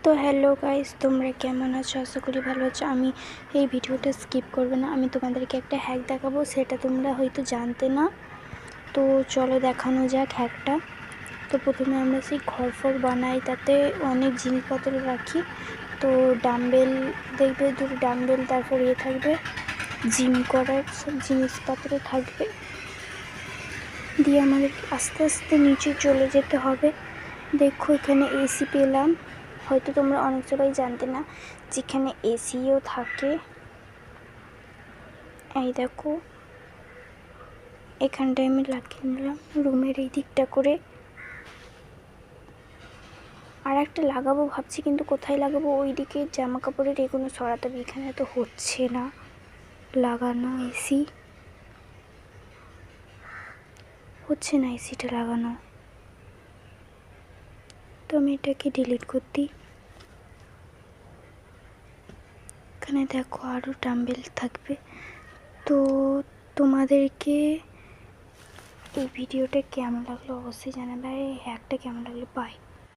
তো hello guys, তোমরা কেমন আছো? আশা করি ভালো আছো। আমি এই ভিডিওটা স্কিপ করবে না, আমি তোমাদেরকে একটা হ্যাক দেখাবো, সেটা তোমরা হয়তো জানতে না। তো চলো দেখানো যাক হ্যাকটা। তো প্রথমে আমরা সেই ঘর বানাই, তাতে অনেক জিনিসপত্র রাখি। তো ডাম্বেল দেখবে, দুটো ডাম্বেল, তারপর থাকবে জিম করার সব জিনিসপত্র থাকবে। দিয়ে আমাদেরকে আস্তে আস্তে নিচে চলে যেতে হবে। দেখো এখানে এসি পেলাম, হয়তো তোমরা অনেক সবাই জানতে না যেখানে এসিও থাকে। এই দেখো এখানটায় আমি লাগিয়ে নিলাম রুমের এই দিকটা করে। আর একটা লাগাবো ভাবছি, কিন্তু কোথায় লাগাবো? ওই দিকে জামা কাপড়ের এগুলো সরাতে হবে, এখানে তো হচ্ছে না লাগানো। এসি হচ্ছে না, এসিটা লাগানো। তো আমি এটাকে ডিলিট করতে। এখানে দেখো আরও ডাম্বেল থাকবে। তো তোমাদেরকে এই ভিডিওটা কেমন লাগলো অবশ্যই জানাবে, আর এই হ্যাকটা কেমন লাগলো। বাই।